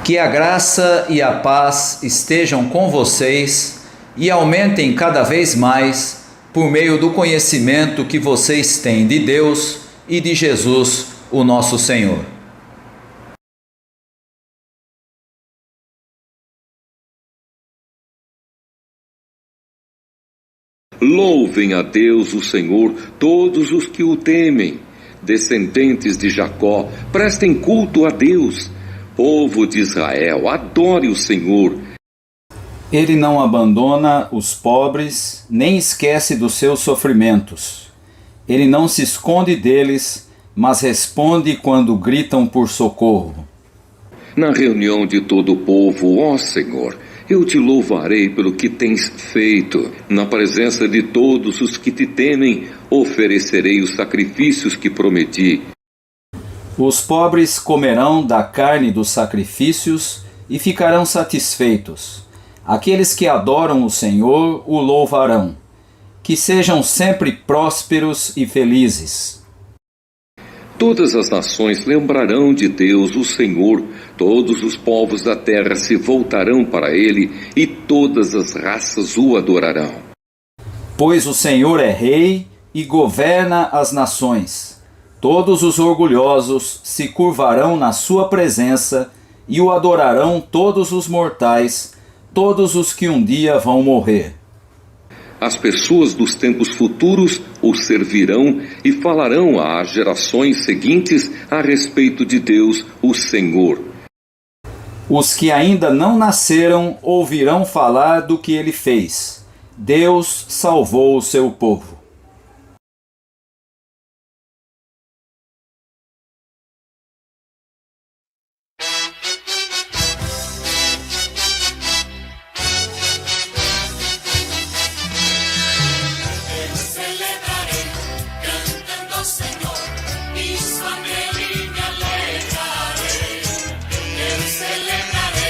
Que a graça e a paz estejam com vocês e aumentem cada vez mais por meio do conhecimento que vocês têm de Deus e de Jesus, o nosso Senhor. Louvem a Deus, o Senhor, todos os que o temem. Descendentes de Jacó, prestem culto a Deus. Povo de Israel, adore o Senhor. Ele não abandona os pobres, nem esquece dos seus sofrimentos. Ele não se esconde deles, mas responde quando gritam por socorro. Na reunião de todo o povo, ó Senhor, eu te louvarei pelo que tens feito. Na presença de todos os que te temem, oferecerei os sacrifícios que prometi. Os pobres comerão da carne dos sacrifícios e ficarão satisfeitos. Aqueles que adoram o Senhor o louvarão. Que sejam sempre prósperos e felizes. Todas as nações lembrarão de Deus, o Senhor. Todos os povos da terra se voltarão para ele e todas as raças o adorarão. Pois o Senhor é rei e governa as nações. Todos os orgulhosos se curvarão na sua presença e o adorarão todos os mortais, todos os que um dia vão morrer. As pessoas dos tempos futuros o servirão e falarão às gerações seguintes a respeito de Deus, o Senhor. Os que ainda não nasceram ouvirão falar do que ele fez. Deus salvou o seu povo. Celebraré,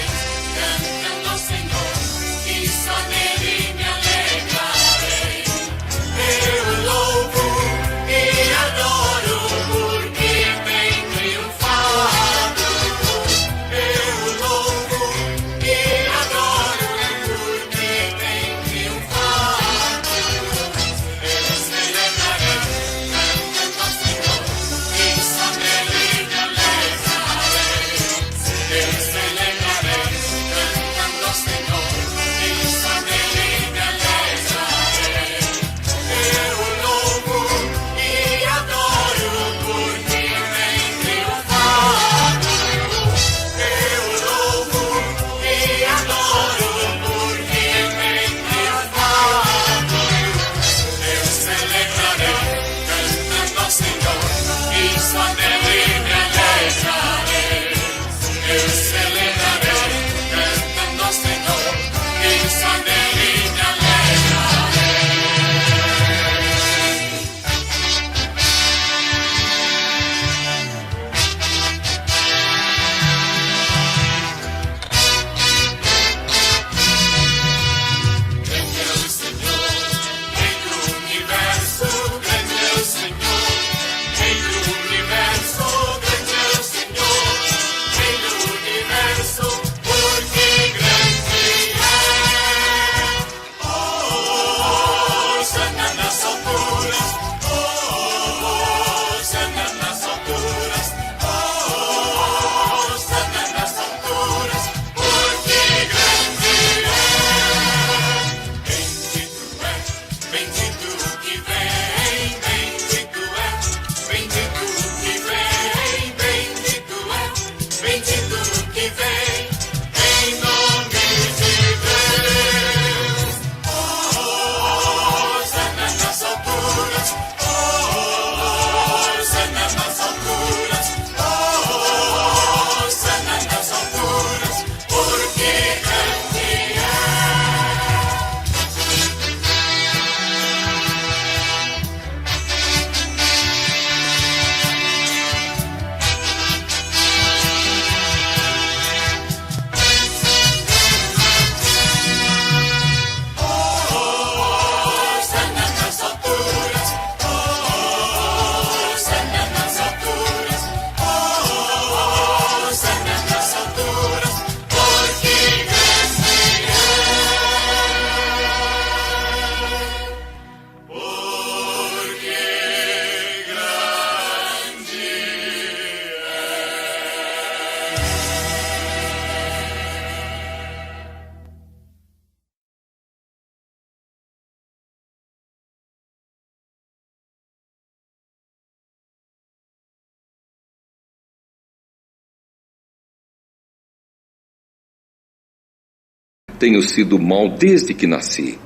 Tenho sido mau desde que nasci.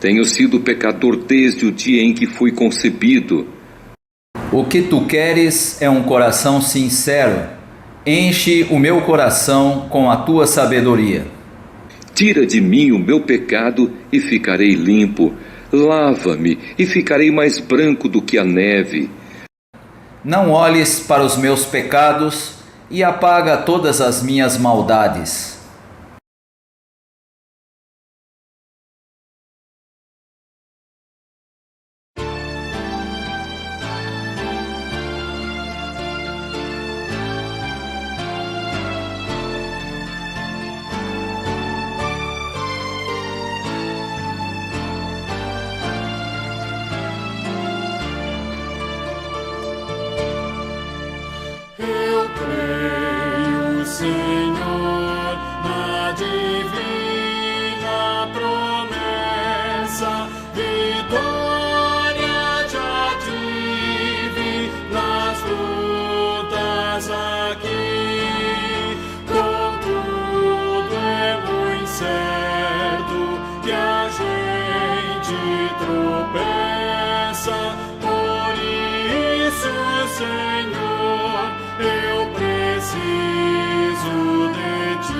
Tenho sido pecador desde o dia em que fui concebido. O que tu queres é um coração sincero. Enche o meu coração com a tua sabedoria. Tira de mim o meu pecado e ficarei limpo. Lava-me e ficarei mais branco do que a neve. Não olhes para os meus pecados e apaga todas as minhas maldades. Eu creio, Senhor, na divina promessa, vitória já tive nas lutas aqui. Contudo é muito certo que a gente tropeça, por isso, Senhor, eu preciso de ti.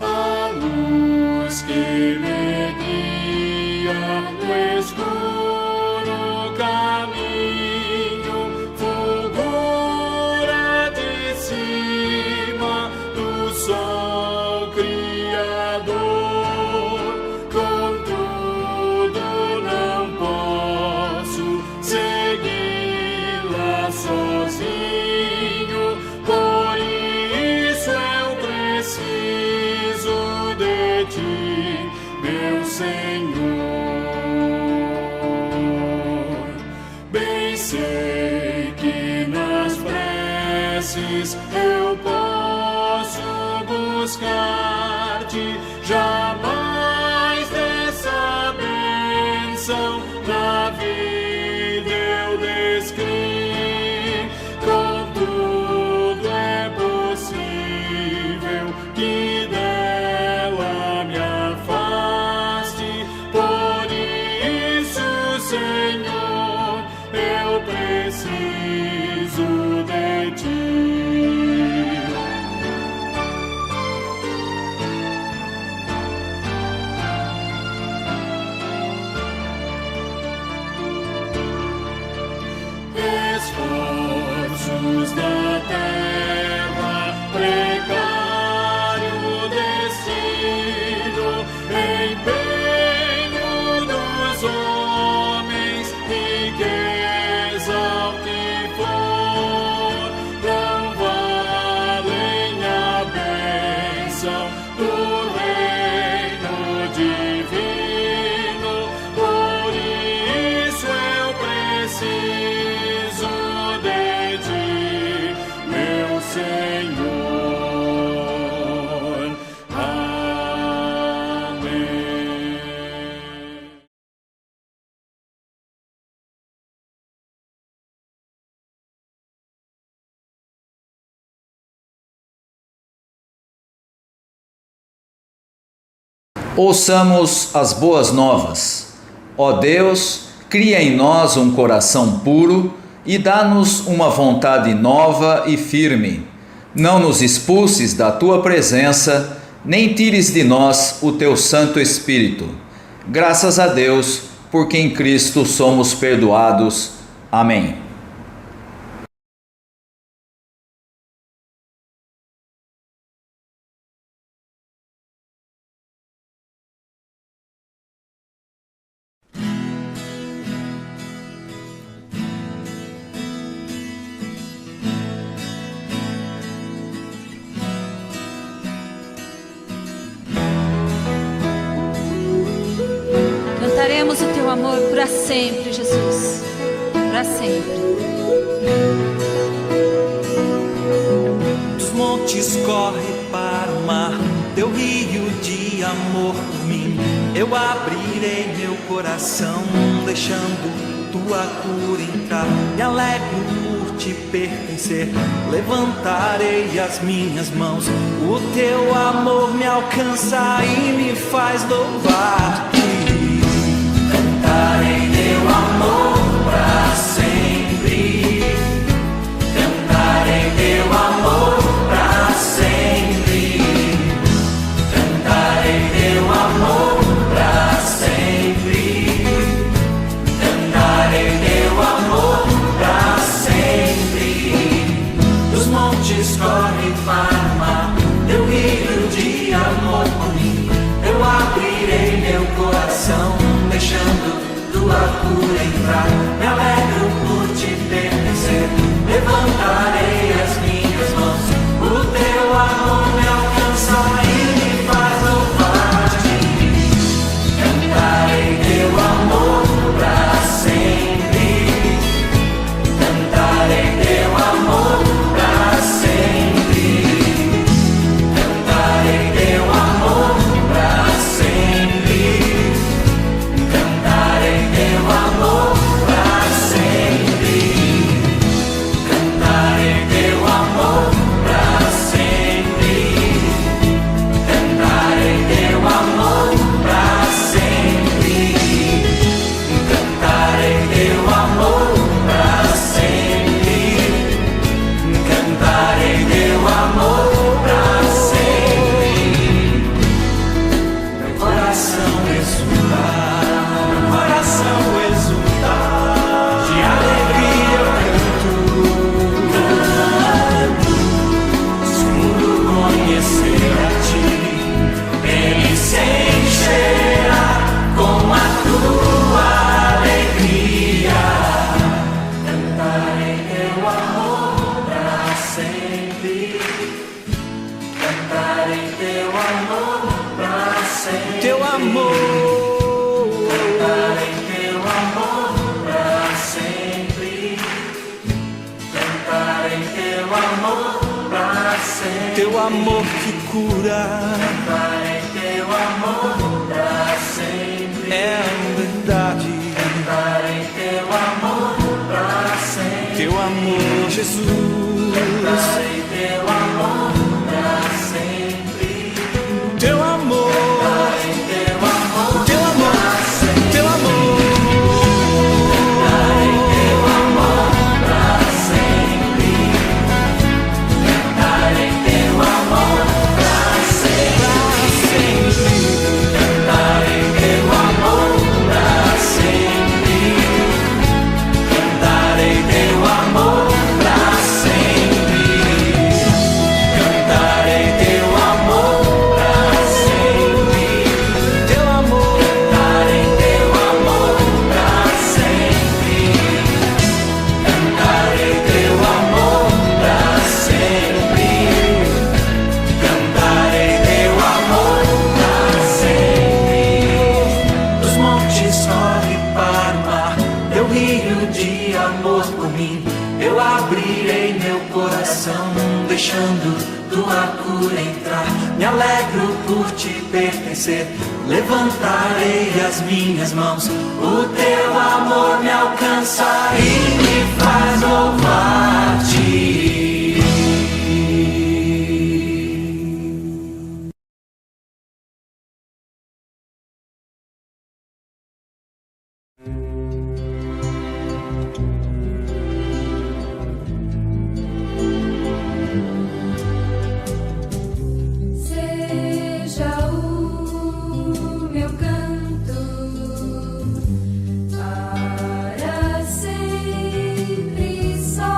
A luz que me guia no escuro caminho fulgura de cima do sol criador. Contudo não posso segui-la sozinho, por isso eu preciso de ti, meu Senhor. Bem sei que nas preces eu posso buscar-te, jamais dessa bênção na vida eu descri. Contudo é possível que dela me afaste, por isso, Senhor, eu preciso de ti. Esforços da terra, precário destino, empenho dos homens, riqueza o que for, não valem a bênção do reino divino. Por isso eu preciso de ti, meu Senhor. Amém. Ouçamos as boas novas. Ó Deus, cria em nós um coração puro e dá-nos uma vontade nova e firme. Não nos expulses da tua presença, nem tires de nós o teu Santo Espírito. Graças a Deus, porque em Cristo somos perdoados. Amém. Cantaremos o teu amor para sempre, Jesus, para sempre. Os montes correm para o mar, teu rio de amor por mim. Eu abrirei meu coração, deixando tua cura entrar. Me alegro por te pertencer, levantarei as minhas mãos. O teu amor me alcança e me faz louvar-te. Cantarei teu amor pra sempre. Cantarei teu amor pra sempre. Cantarei teu amor pra sempre. Cantarei teu amor pra sempre. Dos montes corre para o mar, teu rio de amor por mim. Eu abrirei meu coração, deixando tua cura entrar. Me alegro por te pertencer, levantarei as minhas mãos. O teu amor me alcança e me faz louvar-te. Cantarei teu amor pra sempre. Cantarei teu amor pra sempre. Cantarei teu amor pra sempre. Cantarei teu amor pra sempre. Cantarei teu amor pra sempre. Cantarei teu amor pra sempre. Cantarei teu amor pra sempre. Cantarei teu amor pra sempre. Meu coração exultar, meu coração exultar. De alegria eu canto. Se o mundo conhecer a ti, ele se encherá com a tua alegria. Cantarei teu amor pra sempre. Cantarei teu amor pra sempre. Teu amor. Cantarei teu amor pra sempre. Cantarei teu amor pra sempre. Teu amor que cura. Cantarei teu amor pra sempre. É a verdade. Cantarei teu amor pra sempre. Teu amor, Jesus. Cantarei teu amor pra sempre. Teu amor. Cantarei teu amor. Teu amor. Teu amor. Cantarei teu amor pra sempre. Cantarei teu amor pra sempre. Cantarei teu amor pra sempre. Cantarei teu amor pra sempre. Cantarei teu amor pra sempre. Teu amor. Cantarei teu amor pra sempre. Cantarei teu amor pra sempre. Cantarei teu amor pra sempre. Dos montes corre para o mar, teu rio de amor por mim. Eu abrirei meu coração, deixando tua cura entrar. Me alegro por te pertencer, levantarei as minhas mãos. O teu amor me alcança e me faz louvar-te. Seja o meu canto para sempre só.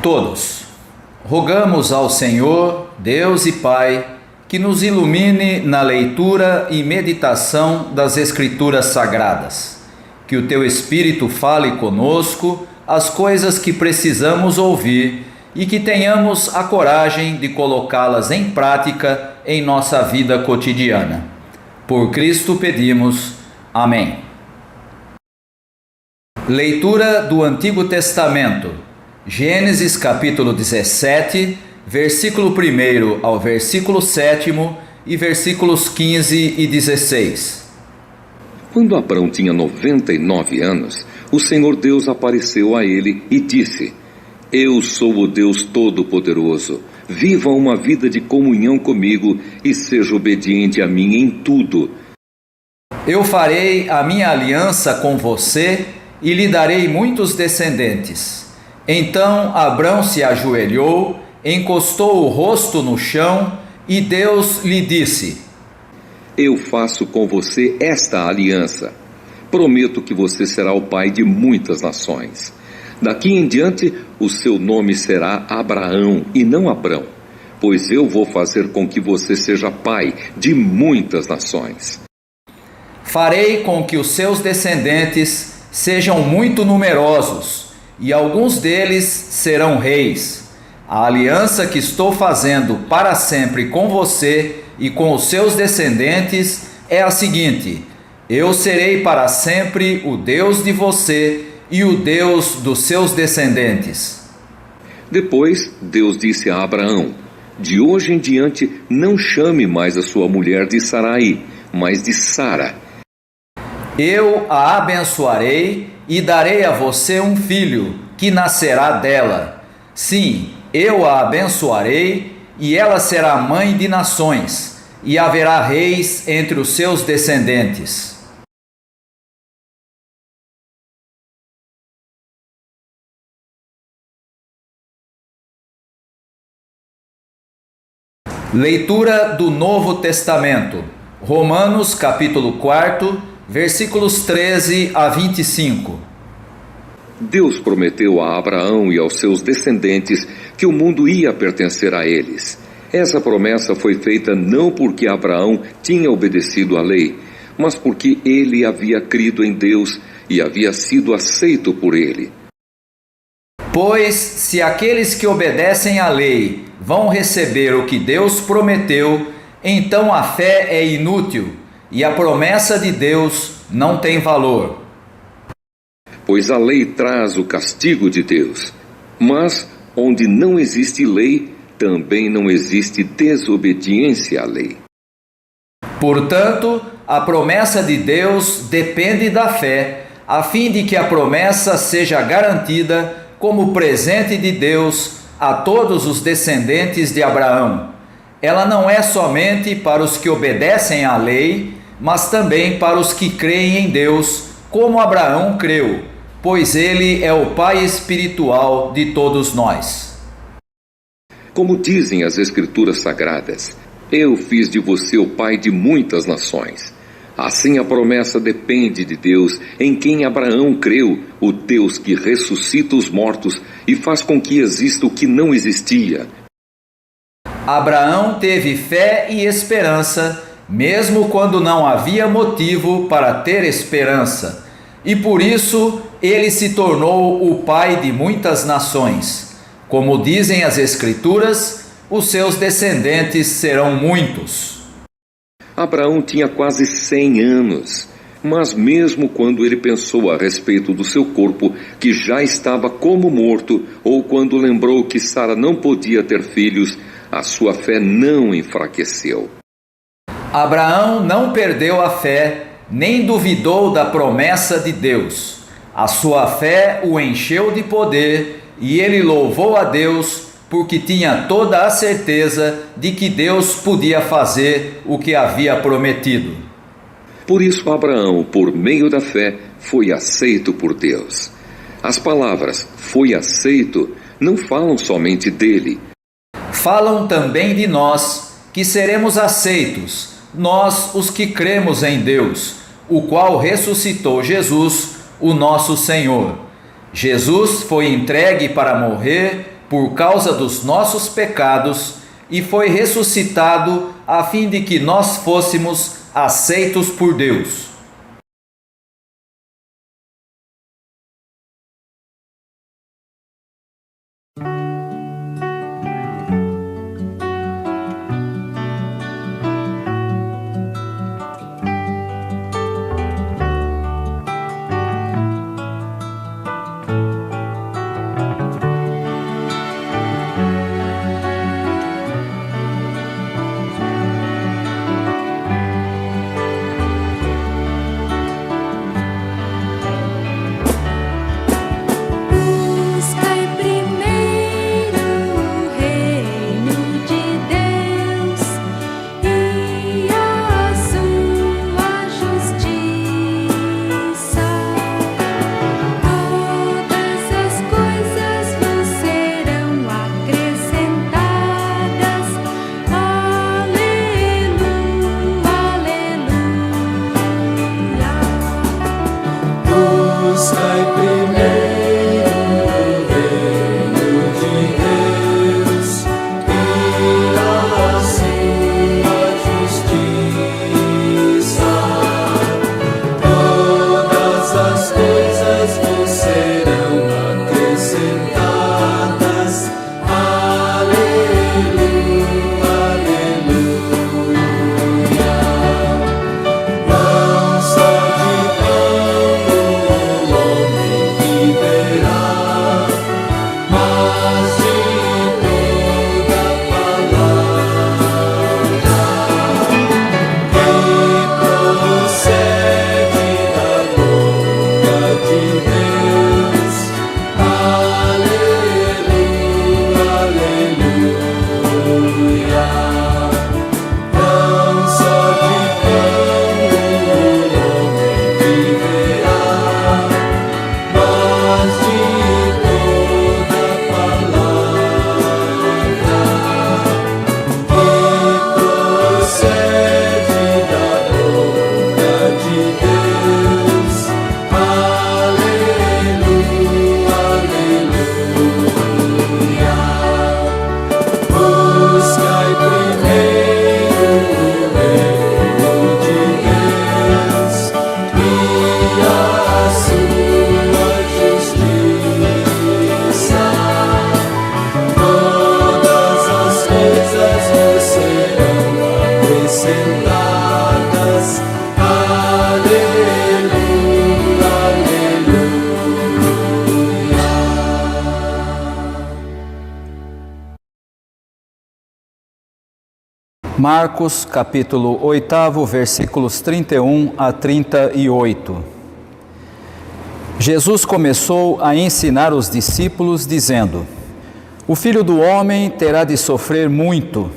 Todos, rogamos ao Senhor, Deus e Pai, que nos ilumine na leitura e meditação das Escrituras Sagradas. Que o Teu Espírito fale conosco as coisas que precisamos ouvir e que tenhamos a coragem de colocá-las em prática em nossa vida cotidiana. Por Cristo pedimos. Amém. Leitura do Antigo Testamento. Gênesis capítulo 17, versículo 1 ao versículo 7 e versículos 15 e 16. Quando Abrão tinha 99 anos, o Senhor Deus apareceu a ele e disse: Eu sou o Deus Todo-Poderoso. Viva uma vida de comunhão comigo e seja obediente a mim em tudo. Eu farei a minha aliança com você e lhe darei muitos descendentes. Então Abrão se ajoelhou, encostou o rosto no chão e Deus lhe disse: Eu faço com você esta aliança. Prometo que você será o pai de muitas nações. Daqui em diante, o seu nome será Abraão e não Abrão, pois eu vou fazer com que você seja pai de muitas nações. Farei com que os seus descendentes sejam muito numerosos, e alguns deles serão reis. A aliança que estou fazendo para sempre com você e com os seus descendentes é a seguinte: eu serei para sempre o Deus de você e o Deus dos seus descendentes. Depois, Deus disse a Abraão: De hoje em diante, não chame mais a sua mulher de Sarai, mas de Sara. Eu a abençoarei e darei a você um filho, que nascerá dela. Sim, eu a abençoarei, e ela será mãe de nações, e haverá reis entre os seus descendentes. Leitura do Novo Testamento. Romanos capítulo 4, versículos 13 a 25. Deus prometeu a Abraão e aos seus descendentes que o mundo ia pertencer a eles. Essa promessa foi feita não porque Abraão tinha obedecido à lei, mas porque ele havia crido em Deus e havia sido aceito por ele. Pois, se aqueles que obedecem à lei vão receber o que Deus prometeu, então a fé é inútil e a promessa de Deus não tem valor. Pois a lei traz o castigo de Deus, mas onde não existe lei, também não existe desobediência à lei. Portanto, a promessa de Deus depende da fé, a fim de que a promessa seja garantida como presente de Deus a todos os descendentes de Abraão. Ela não é somente para os que obedecem à lei, mas também para os que creem em Deus, como Abraão creu, pois ele é o pai espiritual de todos nós. Como dizem as Escrituras Sagradas, eu fiz de você o pai de muitas nações. Assim a promessa depende de Deus, em quem Abraão creu, o Deus que ressuscita os mortos e faz com que exista o que não existia. Abraão teve fé e esperança, mesmo quando não havia motivo para ter esperança, e por isso ele se tornou o pai de muitas nações. Como dizem as Escrituras, os seus descendentes serão muitos. Abraão tinha quase 100 anos, mas mesmo quando ele pensou a respeito do seu corpo, que já estava como morto, ou quando lembrou que Sara não podia ter filhos, a sua fé não enfraqueceu. Abraão não perdeu a fé, nem duvidou da promessa de Deus. A sua fé o encheu de poder e ele louvou a Deus porque tinha toda a certeza de que Deus podia fazer o que havia prometido. Por isso Abraão, por meio da fé, foi aceito por Deus. As palavras "foi aceito" não falam somente dele. Falam também de nós, que seremos aceitos, nós os que cremos em Deus, o qual ressuscitou Jesus, o nosso Senhor. Jesus foi entregue para morrer por causa dos nossos pecados e foi ressuscitado a fim de que nós fôssemos aceitos por Deus. Buscai primeiro o reino de Deus e a sua justiça. Todas as coisas vos serão acrescentadas. Aleluia, aleluia. Buscai primeiro Marcos, capítulo 8, versículos 31 a 38. Jesus começou a ensinar os discípulos, dizendo: O Filho do Homem terá de sofrer muito.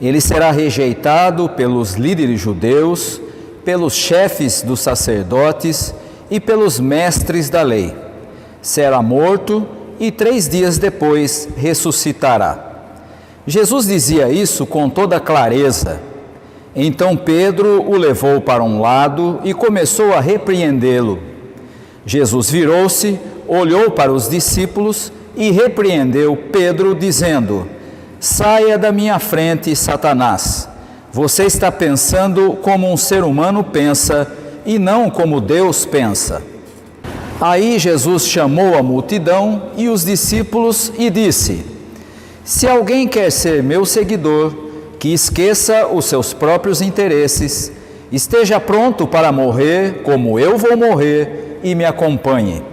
Ele será rejeitado pelos líderes judeus, pelos chefes dos sacerdotes e pelos mestres da lei. Será morto e 3 dias depois ressuscitará. Jesus dizia isso com toda clareza. Então Pedro o levou para um lado e começou a repreendê-lo. Jesus virou-se, olhou para os discípulos e repreendeu Pedro, dizendo: Saia da minha frente, Satanás. Você está pensando como um ser humano pensa e não como Deus pensa. Aí Jesus chamou a multidão e os discípulos e disse: Se alguém quer ser meu seguidor, que esqueça os seus próprios interesses, esteja pronto para morrer como eu vou morrer e me acompanhe.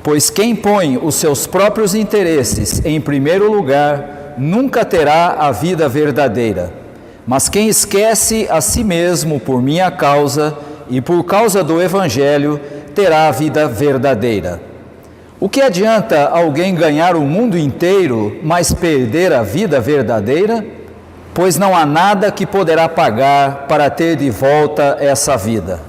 Pois quem põe os seus próprios interesses em primeiro lugar, nunca terá a vida verdadeira. Mas quem esquece a si mesmo por minha causa e por causa do Evangelho, terá a vida verdadeira. O que adianta alguém ganhar o mundo inteiro, mas perder a vida verdadeira? Pois não há nada que poderá pagar para ter de volta essa vida.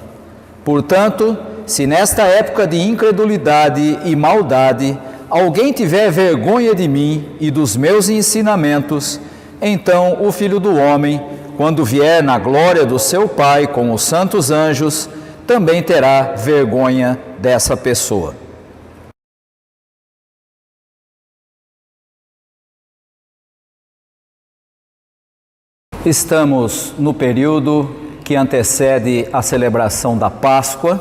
Portanto, se nesta época de incredulidade e maldade, alguém tiver vergonha de mim e dos meus ensinamentos, então o Filho do Homem, quando vier na glória do seu Pai com os santos anjos, também terá vergonha dessa pessoa. Estamos no período que antecede a celebração da Páscoa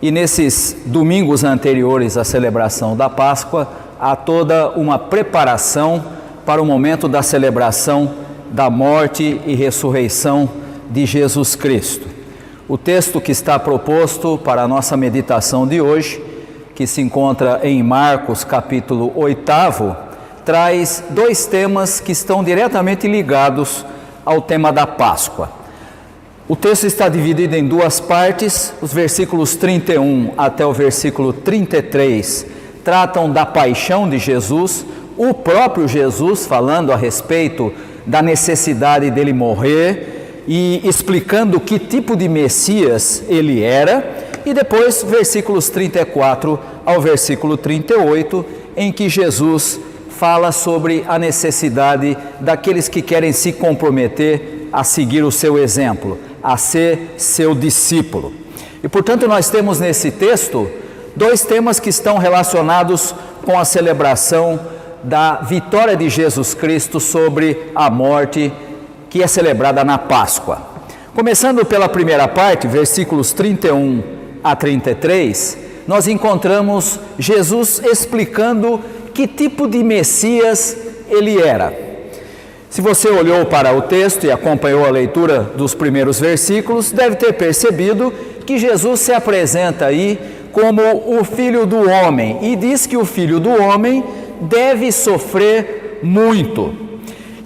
e nesses domingos anteriores à celebração da Páscoa há toda uma preparação para o momento da celebração da morte e ressurreição de Jesus Cristo. O texto que está proposto para a nossa meditação de hoje, que se encontra em Marcos capítulo 8, traz dois temas que estão diretamente ligados ao tema da Páscoa. O texto está dividido em duas partes, os versículos 31 até o versículo 33 tratam da paixão de Jesus, o próprio Jesus falando a respeito da necessidade dele morrer e explicando que tipo de Messias ele era, e depois versículos 34 ao versículo 38, em que Jesus fala sobre a necessidade daqueles que querem se comprometer a seguir o seu exemplo, a ser seu discípulo. E portanto nós temos nesse texto dois temas que estão relacionados com a celebração da vitória de Jesus Cristo sobre a morte, que é celebrada na Páscoa. Começando pela primeira parte, versículos 31 a 33, nós encontramos Jesus explicando que tipo de Messias ele era. Se você olhou para o texto e acompanhou a leitura dos primeiros versículos, deve ter percebido que Jesus se apresenta aí como o Filho do Homem e diz que o Filho do Homem deve sofrer muito.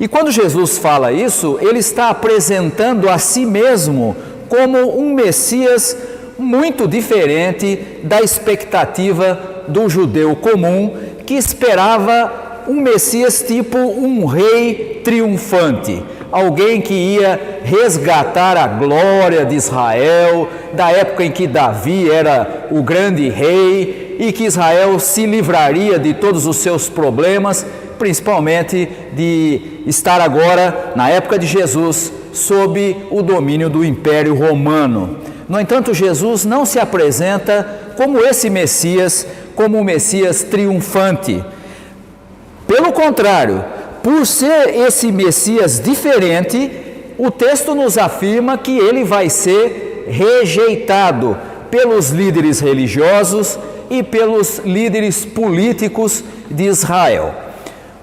E quando Jesus fala isso, ele está apresentando a si mesmo como um Messias muito diferente da expectativa do judeu comum, que esperava um Messias tipo um rei triunfante, alguém que ia resgatar a glória de Israel, da época em que Davi era o grande rei e que Israel se livraria de todos os seus problemas, principalmente de estar agora, na época de Jesus, sob o domínio do Império Romano. No entanto, Jesus não se apresenta como esse Messias, como um Messias triunfante. Pelo contrário, por ser esse Messias diferente, o texto nos afirma que ele vai ser rejeitado pelos líderes religiosos e pelos líderes políticos de Israel.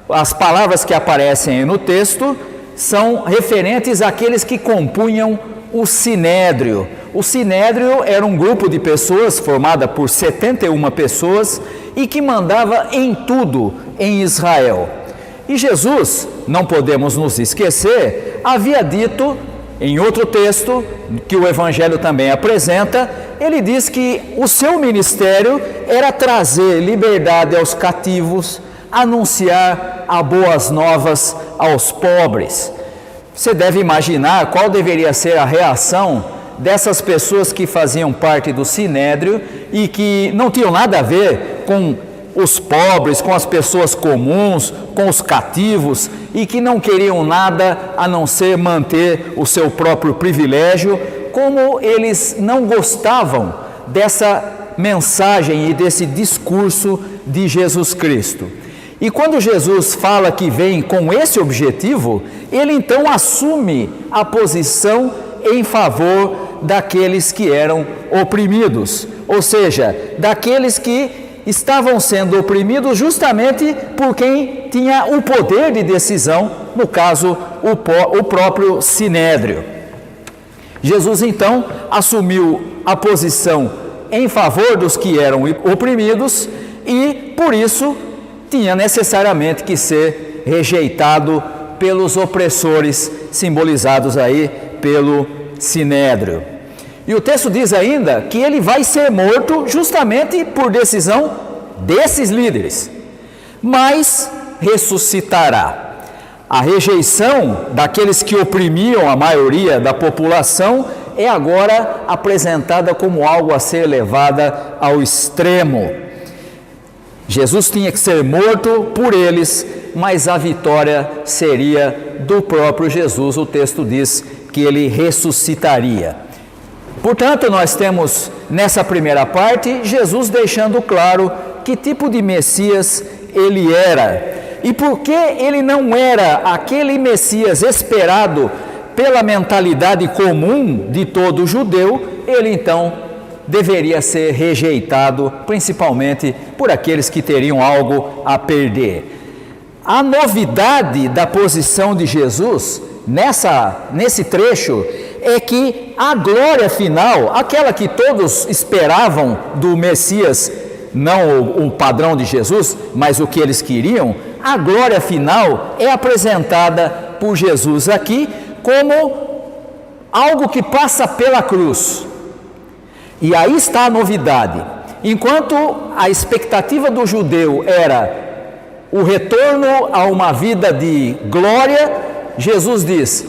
As palavras que aparecem no texto são referentes àqueles que compunham o Sinédrio. O Sinédrio era um grupo de pessoas formada por 71 pessoas e que mandava em tudo em Israel. E Jesus, não podemos nos esquecer, havia dito em outro texto, que o Evangelho também apresenta, ele diz que o seu ministério era trazer liberdade aos cativos, anunciar as boas novas aos pobres. Você deve imaginar qual deveria ser a reação dessas pessoas que faziam parte do Sinédrio e que não tinham nada a ver com os pobres, com as pessoas comuns, com os cativos e que não queriam nada a não ser manter o seu próprio privilégio, como eles não gostavam dessa mensagem e desse discurso de Jesus Cristo. E quando Jesus fala que vem com esse objetivo, ele então assume a posição em favor daqueles que eram oprimidos, ou seja, daqueles que estavam sendo oprimidos justamente por quem tinha o poder de decisão, no caso, o próprio Sinédrio. Jesus então assumiu a posição em favor dos que eram oprimidos e, por isso, tinha necessariamente que ser rejeitado pelos opressores, simbolizados aí pelo Sinédrio. E o texto diz ainda que ele vai ser morto justamente por decisão desses líderes, mas ressuscitará. A rejeição daqueles que oprimiam a maioria da população é agora apresentada como algo a ser levada ao extremo. Jesus tinha que ser morto por eles, mas a vitória seria do próprio Jesus. O texto diz que ele ressuscitaria. Portanto, nós temos nessa primeira parte Jesus deixando claro que tipo de Messias ele era e por que ele não era aquele Messias esperado pela mentalidade comum de todo judeu, ele então deveria ser rejeitado, principalmente por aqueles que teriam algo a perder. A novidade da posição de Jesus nesse trecho é que a glória final, aquela que todos esperavam do Messias, não o padrão de Jesus, mas o que eles queriam, a glória final é apresentada por Jesus aqui como algo que passa pela cruz. E aí está a novidade. Enquanto a expectativa do judeu era o retorno a uma vida de glória, Jesus diz: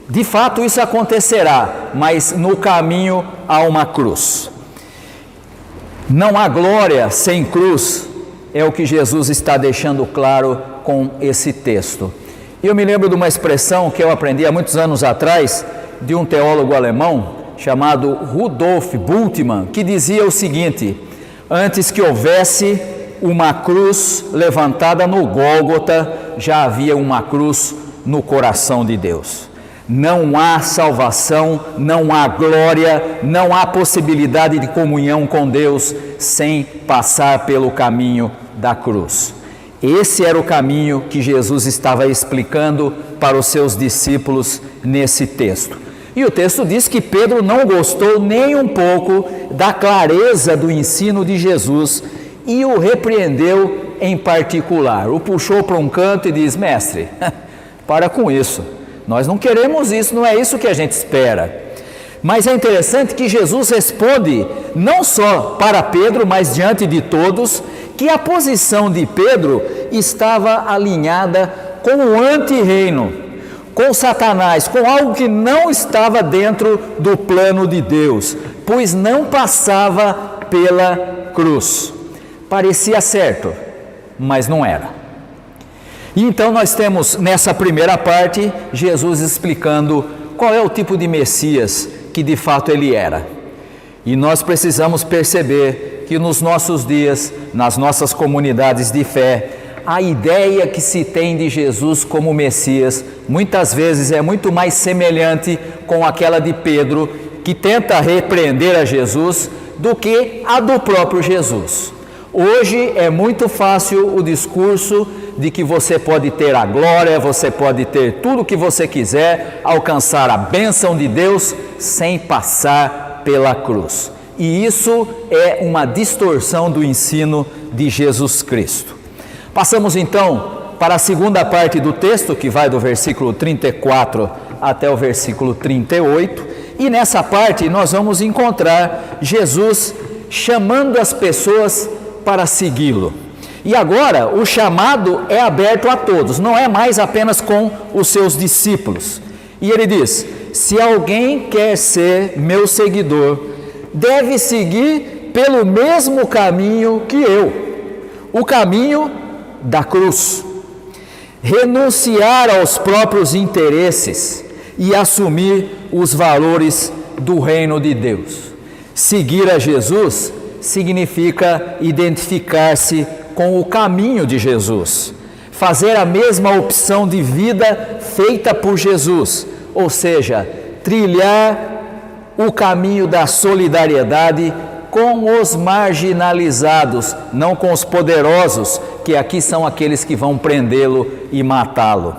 de fato isso acontecerá, mas no caminho há uma cruz. Não há glória sem cruz, é o que Jesus está deixando claro com esse texto. Eu me lembro de uma expressão que eu aprendi há muitos anos atrás, de um teólogo alemão chamado Rudolf Bultmann, que dizia o seguinte: antes que houvesse uma cruz levantada no Gólgota, já havia uma cruz no coração de Deus. Não há salvação, não há glória, não há possibilidade de comunhão com Deus sem passar pelo caminho da cruz. Esse era o caminho que Jesus estava explicando para os seus discípulos nesse texto. E o texto diz que Pedro não gostou nem um pouco da clareza do ensino de Jesus e o repreendeu em particular. O puxou para um canto e diz: mestre, para com isso, nós não queremos isso, não é isso que a gente espera. Mas é interessante que Jesus responde não só para Pedro, mas diante de todos, que a posição de Pedro estava alinhada com o anti-reino, com Satanás, com algo que não estava dentro do plano de Deus, pois não passava pela cruz. Parecia certo, mas não era. E então nós temos nessa primeira parte Jesus explicando qual é o tipo de Messias que de fato ele era. E nós precisamos perceber que nos nossos dias, nas nossas comunidades de fé, a ideia que se tem de Jesus como Messias muitas vezes é muito mais semelhante com aquela de Pedro, que tenta repreender a Jesus, do que a do próprio Jesus. Hoje é muito fácil o discurso de que você pode ter a glória, você pode ter tudo o que você quiser, alcançar a bênção de Deus sem passar pela cruz. E isso é uma distorção do ensino de Jesus Cristo. Passamos então para a segunda parte do texto, que vai do versículo 34 até o versículo 38, e nessa parte nós vamos encontrar Jesus chamando as pessoas para segui-lo. E agora o chamado é aberto a todos, não é mais apenas com os seus discípulos. E ele diz: se alguém quer ser meu seguidor, deve seguir pelo mesmo caminho que eu, o caminho da cruz. Renunciar aos próprios interesses e assumir os valores do reino de Deus. Seguir a Jesus significa identificar-se com o caminho de Jesus, fazer a mesma opção de vida feita por Jesus, ou seja, trilhar o caminho da solidariedade com os marginalizados, não com os poderosos, que aqui são aqueles que vão prendê-lo e matá-lo.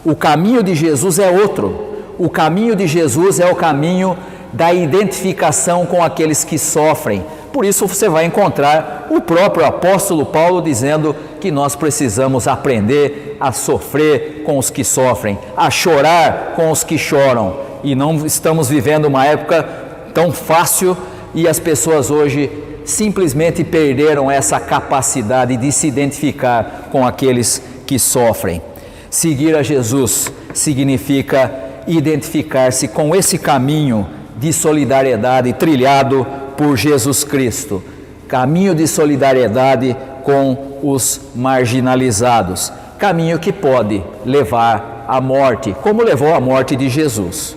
O caminho de Jesus é outro. O caminho de Jesus é o caminho da identificação com aqueles que sofrem. Por isso você vai encontrar o próprio apóstolo Paulo dizendo que nós precisamos aprender a sofrer com os que sofrem, a chorar com os que choram. E não estamos vivendo uma época tão fácil, e as pessoas hoje simplesmente perderam essa capacidade de se identificar com aqueles que sofrem. Seguir a Jesus significa identificar-se com esse caminho de solidariedade trilhado por Jesus Cristo, caminho de solidariedade com os marginalizados, caminho que pode levar à morte, como levou à morte de Jesus.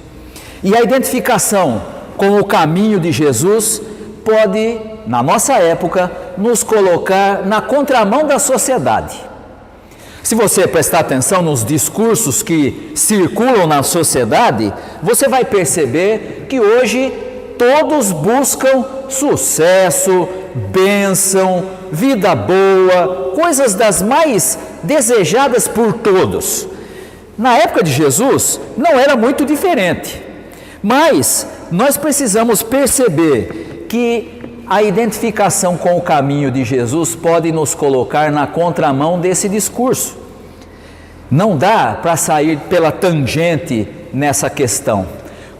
E a identificação com o caminho de Jesus pode, na nossa época, nos colocar na contramão da sociedade. Se você prestar atenção nos discursos que circulam na sociedade, você vai perceber que hoje todos buscam sucesso, bênção, vida boa, coisas das mais desejadas por todos. Na época de Jesus não era muito diferente, mas nós precisamos perceber que a identificação com o caminho de Jesus pode nos colocar na contramão desse discurso. Não dá para sair pela tangente nessa questão.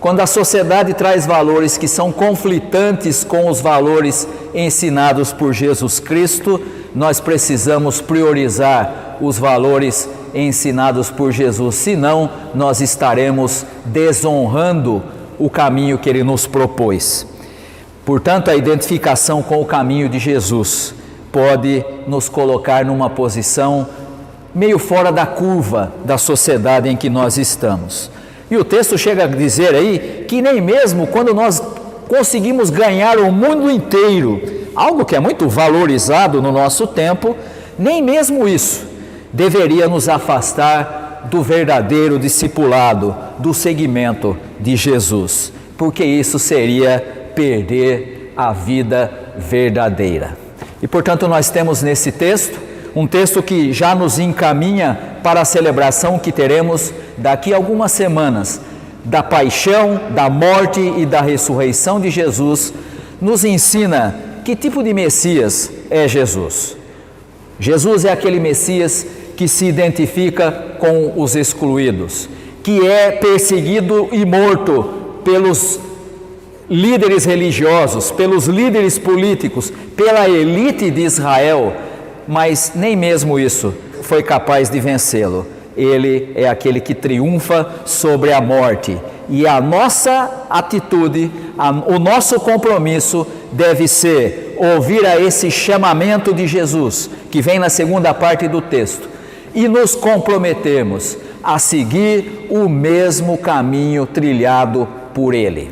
Quando a sociedade traz valores que são conflitantes com os valores ensinados por Jesus Cristo, nós precisamos priorizar os valores ensinados por Jesus, senão nós estaremos desonrando o caminho que Ele nos propôs. Portanto, a identificação com o caminho de Jesus pode nos colocar numa posição meio fora da curva da sociedade em que nós estamos. E o texto chega a dizer aí que nem mesmo quando nós conseguimos ganhar o mundo inteiro, algo que é muito valorizado no nosso tempo, nem mesmo isso deveria nos afastar do verdadeiro discipulado, do seguimento de Jesus, porque isso seria perder a vida verdadeira. E portanto nós temos nesse texto, um texto que já nos encaminha para a celebração que teremos daqui a algumas semanas, da paixão, da morte e da ressurreição de Jesus, nos ensina que tipo de Messias é Jesus. Jesus é aquele Messias que se identifica com os excluídos, que é perseguido e morto pelos líderes religiosos, pelos líderes políticos, pela elite de Israel, mas nem mesmo isso foi capaz de vencê-lo. Ele é aquele que triunfa sobre a morte. E a nossa atitude, o nosso compromisso deve ser ouvir a esse chamamento de Jesus, que vem na segunda parte do texto, e nos comprometermos a seguir o mesmo caminho trilhado por Ele.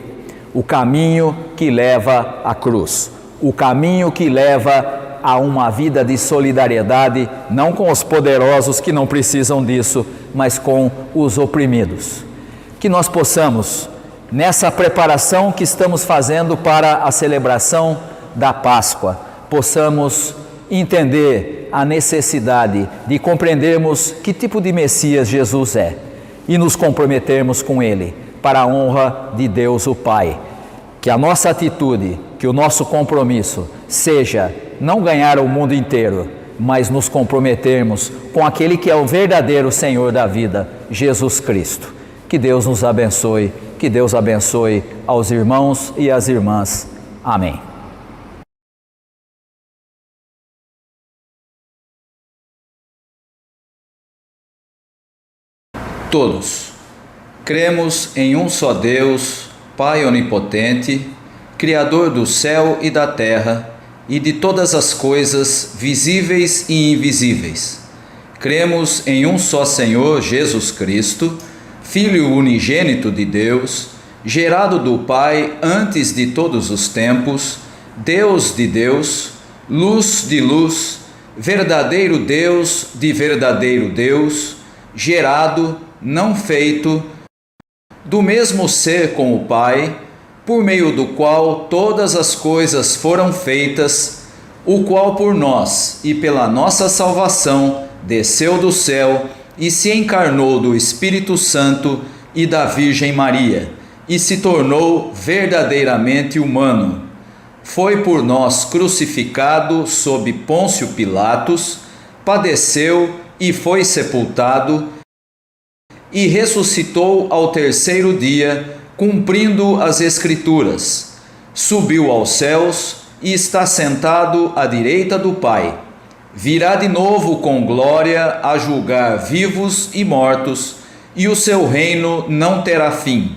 O caminho que leva à cruz, o caminho que leva a uma vida de solidariedade, não com os poderosos que não precisam disso, mas com os oprimidos. Que nós possamos, nessa preparação que estamos fazendo para a celebração da Páscoa, possamos entender a necessidade de compreendermos que tipo de Messias Jesus é e nos comprometermos com Ele, para a honra de Deus o Pai. Que a nossa atitude, que o nosso compromisso seja não ganhar o mundo inteiro, mas nos comprometermos com aquele que é o verdadeiro Senhor da vida, Jesus Cristo. Que Deus nos abençoe, que Deus abençoe aos irmãos e às irmãs. Amém. Todos cremos em um só Deus, Pai onipotente, Criador do céu e da terra e de todas as coisas visíveis e invisíveis. Cremos em um só Senhor Jesus Cristo, Filho unigênito de Deus, gerado do Pai antes de todos os tempos, Deus de Deus, luz de luz, verdadeiro Deus de verdadeiro Deus, gerado, não feito, do mesmo ser com o Pai, por meio do qual todas as coisas foram feitas, o qual por nós e pela nossa salvação desceu do céu e se encarnou do Espírito Santo e da Virgem Maria, e se tornou verdadeiramente humano. Foi por nós crucificado sob Pôncio Pilatos, padeceu e foi sepultado, e ressuscitou ao terceiro dia, cumprindo as Escrituras. Subiu aos céus e está sentado à direita do Pai. Virá de novo com glória a julgar vivos e mortos, e o seu reino não terá fim.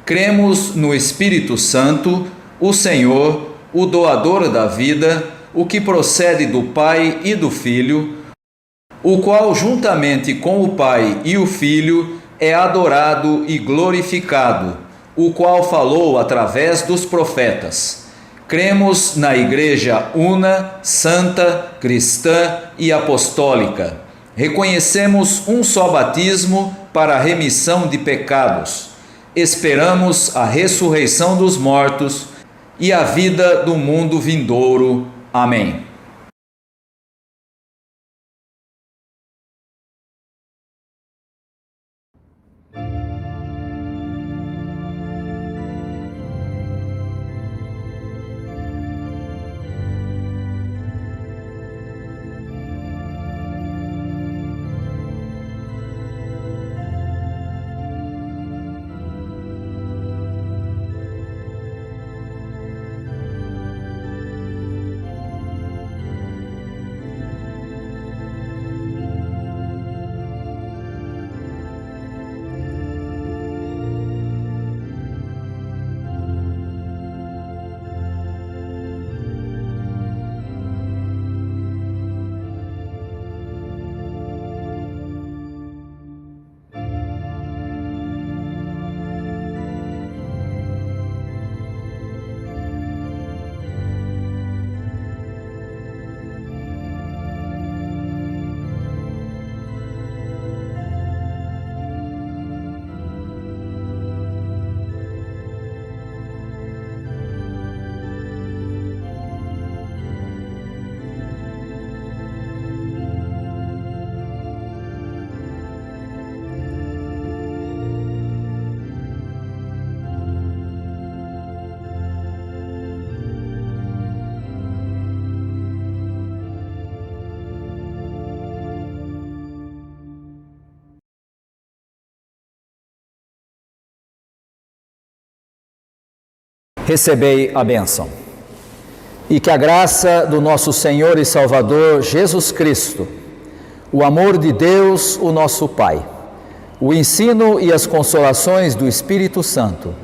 Cremos no Espírito Santo, o Senhor, o doador da vida, o que procede do Pai e do Filho, o qual juntamente com o Pai e o Filho é adorado e glorificado, o qual falou através dos profetas. Cremos na Igreja una, santa, cristã e apostólica. Reconhecemos um só batismo para a remissão de pecados. Esperamos a ressurreição dos mortos e a vida do mundo vindouro. Amém. Recebei a bênção. E que a graça do nosso Senhor e Salvador Jesus Cristo, o amor de Deus, o nosso Pai, o ensino e as consolações do Espírito Santo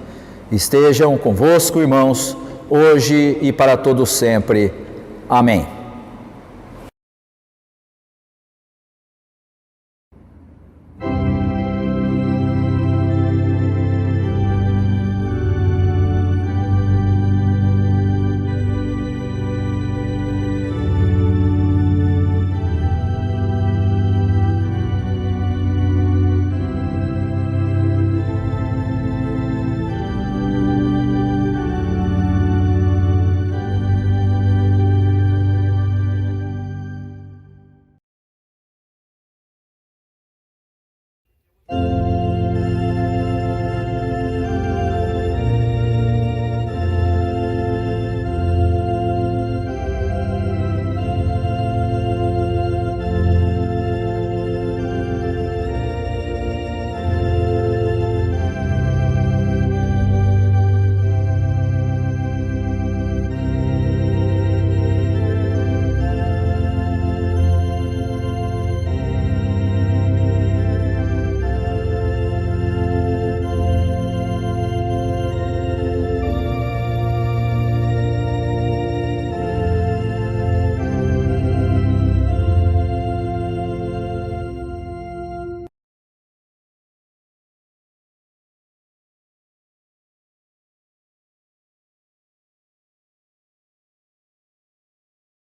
estejam convosco, irmãos, hoje e para todo sempre. Amém.